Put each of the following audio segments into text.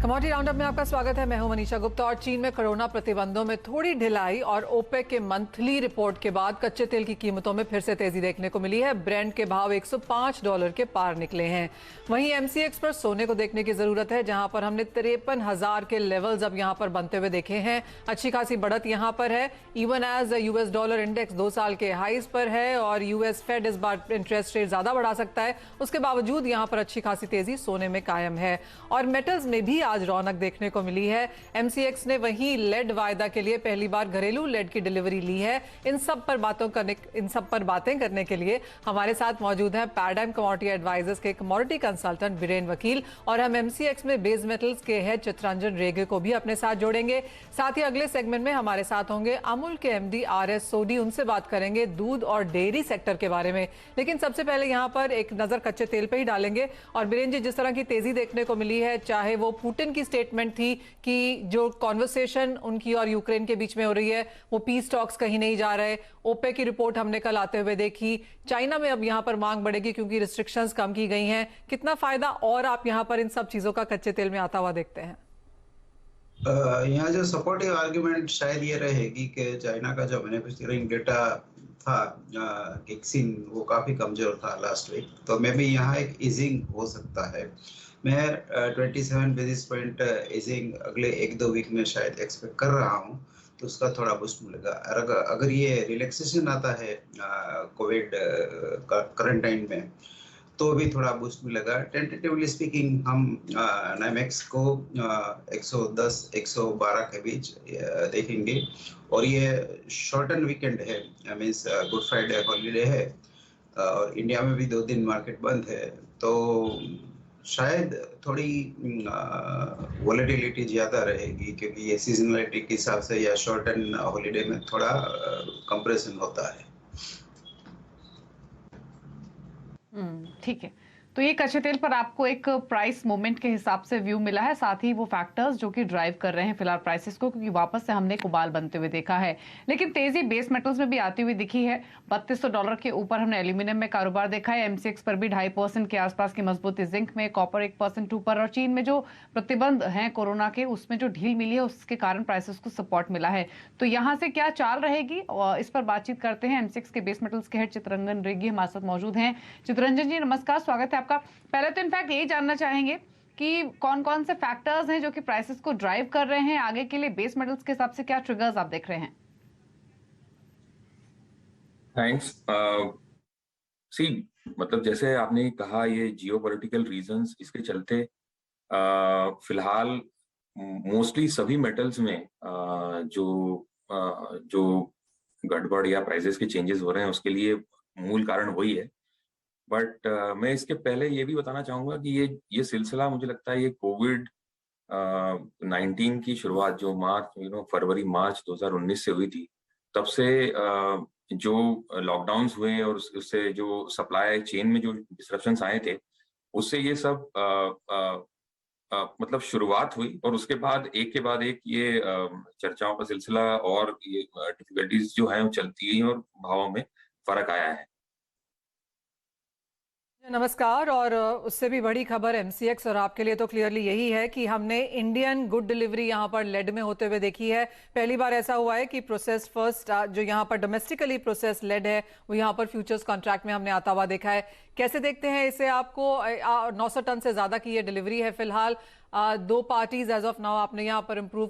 Commodity roundup में आपका स्वागत है। मैं हूं मनीषा गुप्ता। और चीन में कोरोना प्रतिबंधों में थोड़ी ढिलाई और ओपेक के मंथली रिपोर्ट के बाद कच्चे तेल की कीमतों में फिर से तेजी देखने को मिली है। ब्रेंट के भाव $105 के पार निकले हैं। वहीं एमसीएक्स पर सोने को देखने की जरूरत है, जहां पर हमने 53,000 के लेवल्स अब यहां पर बनते हुए देखे हैं। अच्छी खासी बढ़त यहां पर है। Even as US dollar index 2 साल के हाईज पर है और यूएस फेड इस बार इंटरेस्ट रेट ज्यादा बढ़ा सकता है। उसके बावजूद यहां पर अच्छी खासी तेजी सोने में कायम है। और मेटल्स में भी आज रौनक देखने को मिली है। एमसीएक्स ने वहीं लेड वायदा के लिए पहली बार घरेलू लेड की डिलीवरी ली है। इन सब पर बातें करने के लिए हमारे साथ मौजूद हैं पैराडाइम कमोडिटी एडवाइजर्स के कमोडिटी कंसल्टेंट बीरेन वकील, और हम एमसीएक्स में बेस मेटल्स के हेड चित्रंजन रेगे को भी अपने साथ जोड़ेंगे। साथ ही अगले सेगमेंट में हमारे साथ होंगे अमूल के एमडी आरएस सोडी। उनसे बात करेंगे दूध और डेयरी सेक्टर के बारे में। लेकिन सबसे पहले यहां पर एक नजर कच्चे तेल पे ही डालेंगे। और बीरेन जी, जिस तरह की तेजी देखने को मिली है, चाहे वो पुतिन की स्टेटमेंट थी कि जो कॉन्वर्सेशन उनकी और यूक्रेन के बीच में हो रही है वो पीस टॉक्स कहीं नहीं जा रहे, ओपेक की रिपोर्ट हमने कल आते हुए देखी, चाइना में अब यहां पर मांग बढ़ेगी क्योंकि रिस्ट्रिक्शंस कम की गई हैं, कितना फायदा और आप यहां पर इन सब चीजों का कच्चे तेल में आता हुआ देखते हैं? यहाँ जो सपोर्टिव आर्गुमेंट शायद ये रहेगी कि चाइना का जो मैन्युफैक्चरिंग डेटा था, किक्सिन, वो काफ़ी कमज़ोर था लास्ट वीक, तो मे बी यहाँ एक ईजिंग हो सकता है। मैं 27 बेसिस पॉइंट ईजिंग अगले 1-2 वीक में शायद एक्सपेक्ट कर रहा हूँ, तो उसका थोड़ा बूस्ट मिलेगा। और अगर ये रिलैक्सेशन आता है कोविड क्वारंटाइन में, तो भी थोड़ा बूस्ट मिलेगा। टेंटेटिवली स्पीकिंग हम नाइमेक्स को 110-112 के बीच देखेंगे। और ये शॉर्टन वीकेंड है, मीन्स गुड फ्राइडे हॉलीडे है, और इंडिया में भी 2 दिन मार्केट बंद है, तो शायद थोड़ी वॉलेटिलिटी ज़्यादा रहेगी, क्योंकि ये सीजनलिटी के हिसाब से या शॉर्टन हॉलीडे में थोड़ा कंप्रेशन होता है। ठीक है। तो ये कच्चे तेल पर आपको एक प्राइस मोमेंट के हिसाब से व्यू मिला है, साथ ही वो फैक्टर्स जो कि ड्राइव कर रहे हैं फिलहाल प्राइसेस को, क्योंकि वापस से हमने उबाल बनते हुए देखा है। लेकिन तेजी बेस मेटल्स में भी आती हुई दिखी है। $3200 के ऊपर हमने एल्यूमिनियम में कारोबार देखा है। एमसीएक्स पर भी 2.5% के आसपास की मजबूती, जिंक में, कॉपर 1% ऊपर। और चीन में जो प्रतिबंध है कोरोना के, उसमें जो ढील मिली है उसके कारण प्राइसेस को सपोर्ट मिला है। तो यहाँ से क्या चाल रहेगी, और इस पर बातचीत करते हैं। एमसीएक्स के बेस मेटल्स के हेड चित्रंजन रेग्गी हमारे साथ मौजूद हैं। चित्रंजन जी नमस्कार, स्वागत है आपका। पहले तो इनफैक्ट यही जानना चाहेंगे कि कौन कौन से फैक्टर्स हैं जो कि प्राइसेस को ड्राइव कर रहे हैं आगे के लिए, बेस मेटल्स के हिसाब से क्या ट्रिगर्स आप देख रहे हैं? थैंक्स। सी, मतलब जैसे आपने कहा, ये जियोपॉलिटिकल रीजंस, इसके चलते फिलहाल मोस्टली सभी मेटल्स में जो गड़बड़ या प्राइसेस के चेंजेस हो रहे हैं, उसके लिए मूल कारण वही है। बट मैं इसके पहले ये भी बताना चाहूंगा कि ये सिलसिला, मुझे लगता है, ये कोविड 19 की शुरुआत जो फरवरी मार्च 2019 से हुई थी, तब से जो लॉकडाउन्स हुए और उससे जो सप्लाई चेन में जो डिसरप्शंस आए थे, उससे ये सब मतलब शुरुआत हुई। और उसके बाद एक के बाद एक ये चर्चाओं का सिलसिला और ये डिफिकल्टीज जो है वो चलती गई और भावों में फर्क आया है। नमस्कार। और उससे भी बड़ी खबर एमसीएक्स और आपके लिए तो क्लियरली यही है कि हमने इंडियन गुड डिलीवरी यहां पर लेड में होते हुए देखी है। पहली बार ऐसा हुआ है कि प्रोसेस फर्स्ट जो यहां पर डोमेस्टिकली प्रोसेस लेड है, वो यहां पर फ्यूचर्स कॉन्ट्रैक्ट में हमने आता हुआ देखा है। कैसे देखते हैं इसे? आपको 900 टन से ज्यादा की ये डिलीवरी है फिलहाल। 2 पार्टीज एज ऑफ नाउ आपने यहाँ पर अप्रूव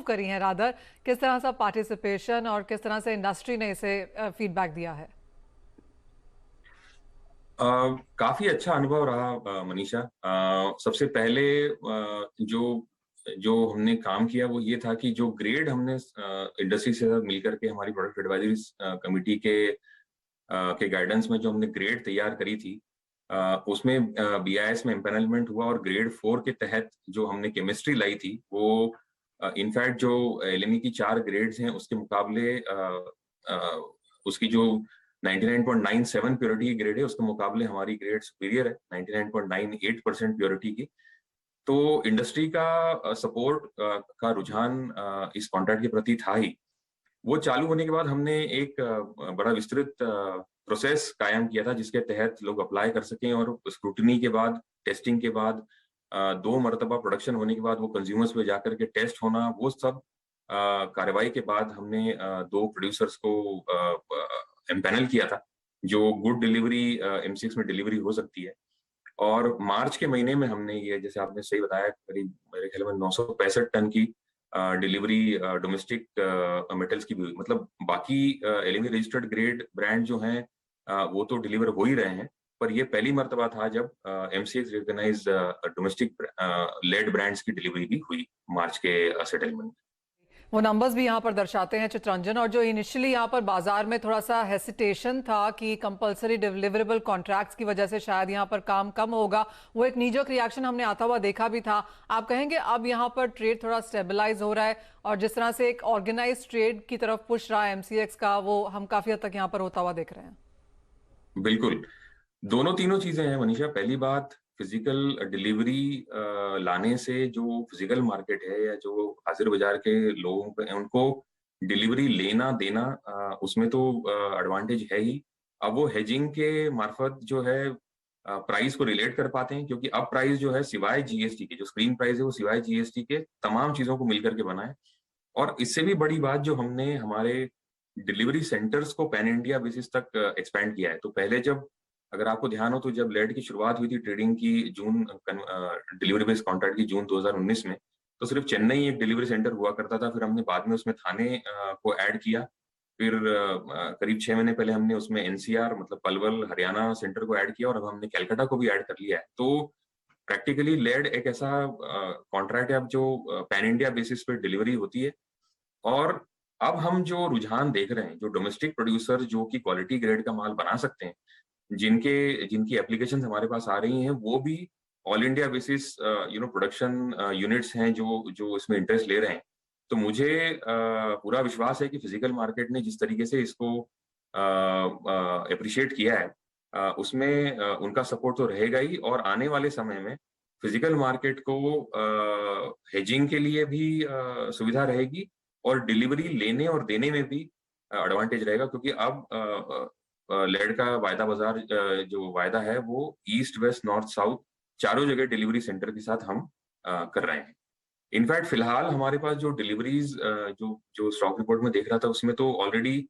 करी हैं रादर। किस तरह से पार्टिसिपेशन और किस तरह से इंडस्ट्री ने इसे फीडबैक दिया है? काफी अच्छा अनुभव रहा मनीषा। सबसे पहले जो हमने काम किया वो ये था कि जो ग्रेड हमने इंडस्ट्री से मिलकर के हमारी प्रोडक्ट एडवाइजरी कमेटी के गाइडेंस में जो हमने ग्रेड तैयार करी थी, उसमें बीआईएस में एम्पैनलमेंट हुआ और ग्रेड 4 के तहत जो हमने केमिस्ट्री लाई थी, वो इनफैक्ट जो एलएमई की 4 ग्रेड्स हैं उसके मुकाबले उसकी जो 99.97 प्योरिटी की ग्रेड है, उसके मुकाबले हमारी ग्रेड सुपीरियर है 99.98% प्योरिटी की। तो इंडस्ट्री का सपोर्ट का रुझान इस कॉन्ट्रैक्ट के प्रति था ही। वो चालू होने के बाद हमने एक बड़ा विस्तृत प्रोसेस कायम किया था, जिसके तहत लोग अप्लाई कर सकें और स्क्रूटनी के बाद, टेस्टिंग के बाद 2 मरतबा प्रोडक्शन होने के बाद वो कंज्यूमर्स पे जाकर के टेस्ट होना, वो सब कार्रवाई के बाद हमने 2 प्रोड्यूसर्स को एम्पैनल किया था, जो गुड डिलीवरी एमसीएक्स में डिलीवरी हो सकती है। और मार्च के महीने में हमने ये, जैसे आपने सही बताया, करीब मेरे ख्याल में 965 टन की डिलीवरी डोमेस्टिक मेटल्स की भी हुई। मतलब बाकी एलएमई रजिस्टर्ड ग्रेड ब्रांड जो हैं वो तो डिलीवर हो ही रहे हैं, पर ये पहली मर्तबा था जब MCX recognise domestic lead brands की डिलीवरी भी हुई मार्च के सेटलमेंट। वो नंबर्स भी यहाँ पर दर्शाते हैं चित्रंजन, और जो इनिशियली यहाँ पर बाजार में थोड़ा सा हेसिटेशन था कि कंपलसरी डिलीवरेबल कॉन्ट्रैक्ट्स की वजह से शायद यहाँ पर काम कम होगा, वो एक नीजोक रिएक्शन हमने आता हुआ देखा भी था। आप कहेंगे अब यहाँ पर ट्रेड थोड़ा स्टेबलाइज हो रहा है, और जिस तरह से एक ऑर्गेनाइज ट्रेड की तरफ पुश रहा है एमसीएक्स का, वो हम काफी हद तक यहाँ पर होता हुआ देख रहे हैं। बिल्कुल, दोनों तीनों चीजें हैं मनीषा। पहली बात, फिजिकल डिलीवरी लाने से जो फिजिकल मार्केट है या जो हाजिर बाजार के लोगों को उनको डिलीवरी लेना देना, उसमें तो एडवांटेज है ही। अब वो हेजिंग के मार्फत जो है प्राइस को रिलेट कर पाते हैं, क्योंकि अब प्राइस जो है सिवाय जीएसटी के, जो स्क्रीन प्राइस है वो सिवाय जीएसटी के तमाम चीजों को मिलकर के बना है। और इससे भी बड़ी बात, जो हमने हमारे डिलीवरी सेंटर्स को पैन इंडिया बेसिस तक एक्सपेंड किया है। तो पहले जब, अगर आपको ध्यान हो, तो जब लेड की शुरुआत हुई थी ट्रेडिंग की जून डिलीवरी बेस्ड कॉन्ट्रैक्ट की जून 2019 में, तो सिर्फ चेन्नई एक डिलीवरी सेंटर हुआ करता था। फिर हमने बाद में उसमें थाने को ऐड किया। फिर करीब 6 महीने पहले हमने उसमें एनसीआर मतलब पलवल हरियाणा सेंटर को ऐड किया, और अब हमने कैलकाटा को भी ऐड कर लिया है। तो प्रैक्टिकली लेड एक ऐसा कॉन्ट्रैक्ट है अब जो पैन इंडिया बेसिस पे डिलीवरी होती है। और अब हम जो रुझान देख रहे हैं, जो डोमेस्टिक प्रोड्यूसर जो कि क्वालिटी ग्रेड का माल बना सकते हैं, जिनकी एप्लीकेशंस हमारे पास आ रही हैं, वो भी all India basis production units हैं जो इसमें इंटरेस्ट ले रहे हैं। तो मुझे पूरा विश्वास है कि फिजिकल मार्केट ने जिस तरीके से इसको अप्रिशिएट किया है, उसमें उनका सपोर्ट तो रहेगा ही। और आने वाले समय में फिजिकल मार्केट को हेजिंग के लिए भी सुविधा रहेगी, और डिलीवरी लेने और देने में भी एडवांटेज रहेगा, क्योंकि अब लेड का वायदा बाजार जो वायदा है वो ईस्ट वेस्ट नॉर्थ साउथ चारों जगह डिलीवरी सेंटर के साथ हम कर रहे हैं। इनफैक्ट फिलहाल हमारे पास जो डिलीवरीज जो स्टॉक रिपोर्ट में देख रहा था, उसमें तो ऑलरेडी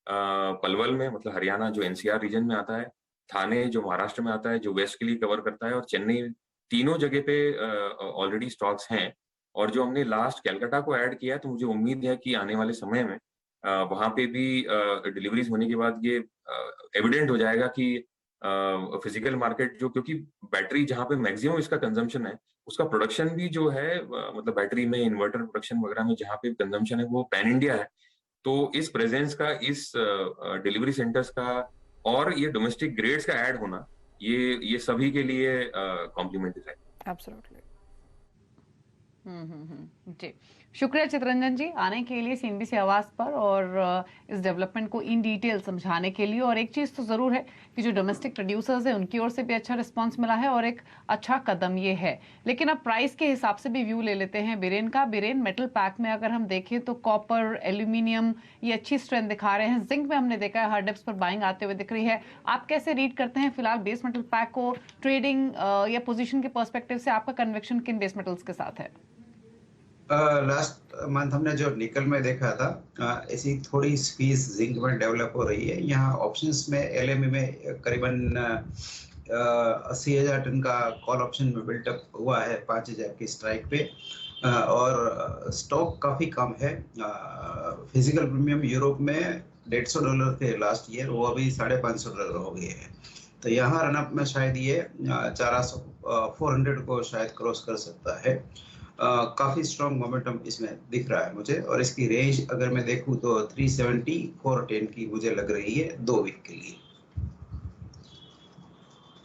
पलवल में, मतलब हरियाणा जो एनसीआर रीजन में आता है, थाने जो महाराष्ट्र में आता है, जो वेस्ट के लिए कवर करता है, और चेन्नई, तीनों जगह पे ऑलरेडी स्टॉक्स हैं। और जो हमने लास्ट कैलकाटा को ऐड किया है, तो मुझे उम्मीद है कि आने वाले समय में वहां पे भी डिलीवरीज होने के बाद ये एविडेंट हो जाएगा कि फिजिकल मार्केट जो, क्योंकि बैटरी जहाँ पे मैक्सिमम इसका कंजम्पशन है, उसका प्रोडक्शन भी जो है, मतलब बैटरी में इन्वर्टर प्रोडक्शन वगैरह में जहाँ पे कंजम्पशन है वो पैन इंडिया है। तो इस प्रेजेंस का, इस डिलीवरी सेंटर्स का और ये डोमेस्टिक ग्रेड्स का ऐड होना, ये सभी के लिए कॉम्प्लीमेंट्री है। एब्सोल्युटली। जी, शुक्रिया चित्रंजन जी आने के लिए सीएनबीसी आवाज पर और इस डेवलपमेंट को इन डिटेल समझाने के लिए। और एक चीज तो जरूर है कि जो डोमेस्टिक प्रोड्यूसर्स हैं उनकी ओर से भी अच्छा रिस्पांस मिला है और एक अच्छा कदम ये है। लेकिन अब प्राइस के हिसाब से भी व्यू ले लेते हैं बिरेन का। बिरेन मेटल पैक में अगर हम देखें तो कॉपर, एल्यूमिनियम ये अच्छी स्ट्रेंथ दिखा रहे हैं। जिंक में हमने देखा है हर डिप्स पर बाइंग आते हुए दिख रही है। आप कैसे रीड करते हैं फिलहाल बेस मेटल पैक को? ट्रेडिंग या पोजिशन के पर्सपेक्टिव से आपका कन्विक्शन किन बेस मेटल्स के साथ है? लास्ट मंथ हमने जो निकल में देखा था, ऐसी थोड़ी स्क्वीज जिंक में डेवलप हो रही है। यहाँ ऑप्शंस में एलएमई में करीबन 80,000 टन का कॉल ऑप्शन में बिल्टअप हुआ है 5,000 की स्ट्राइक पे, और स्टॉक काफ़ी कम है। फिजिकल प्रीमियम यूरोप में $150 थे लास्ट ईयर, वो अभी $550 हो गए हैं। तो यहाँ रनअप में शायद ये 400 को शायद क्रॉस कर सकता है। काफी स्ट्रॉन्ग मोमेंटम इसमें दिख रहा है मुझे, और इसकी रेंज अगर मैं देखूं तो 370-410 की मुझे लग रही है 2 वीक के लिए।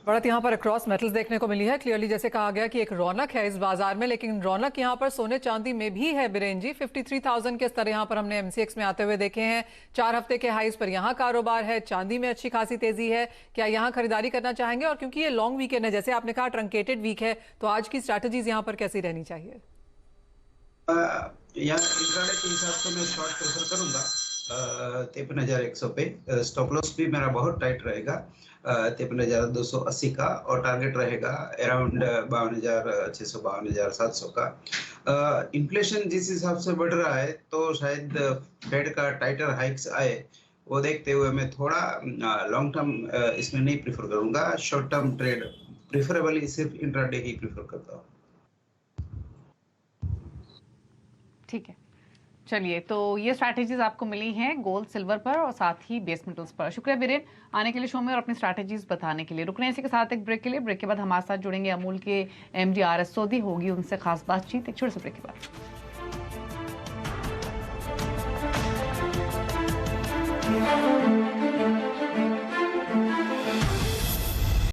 बढ़त यहाँ पर अक्रॉस मेटल्स देखने को मिली है। क्लियरली जैसे कहा गया कि एक रौनक है इस बाजार में, लेकिन रौनक यहाँ पर सोने चांदी में भी है बिरेन जी। 53,000 के स्तर यहाँ पर हमने एमसीएक्स में आते हुए देखे हैं। 4 हफ्ते के हाईज पर यहाँ कारोबार है। चांदी में अच्छी खासी तेजी है। क्या यहाँ खरीदारी करना चाहेंगे? और क्योंकि ये लॉन्ग वीकेंड है, जैसे आपने कहा ट्रंकेटेड वीक है, तो आज की स्ट्रैटेजीज यहाँ पर कैसी रहनी चाहिए? यहाँ इंट्राडे के हिसाब से मैं शॉर्ट प्रेफर करूंगा 53,100 पे। स्टॉप लॉस भी मेरा बहुत टाइट रहेगा। 53,280 का, और टारगेट रहेगा अराउंड 52,600 52,700 का। इन्फ्लेशन जिस हिसाब से बढ़ रहा है तो शायद फेड का टाइटर हाइक्स आए, वो देखते हुए मैं थोड़ा लॉन्ग टर्म इसमें नहीं प्रीफर करूंगा। शॉर्ट टर्म ट्रेड प्रेफरेबली सिर्फ इंट्राडे ही प्रीफर करता हूँ। ठीक है, चलिए, तो ये स्ट्रैटेजीज आपको मिली हैं गोल्ड सिल्वर पर और साथ ही बेस मेटल्स पर। शुक्रिया वीरेन आने के लिए शो में और अपनी स्ट्रैटेजीज बताने के लिए। रुक रहे हैं इसी के साथ एक ब्रेक के लिए। ब्रेक के बाद हमारे साथ जुड़ेंगे अमूल के एमडी RS सोधी, होगी उनसे खास बातचीत एक छोटे से ब्रेक के बाद।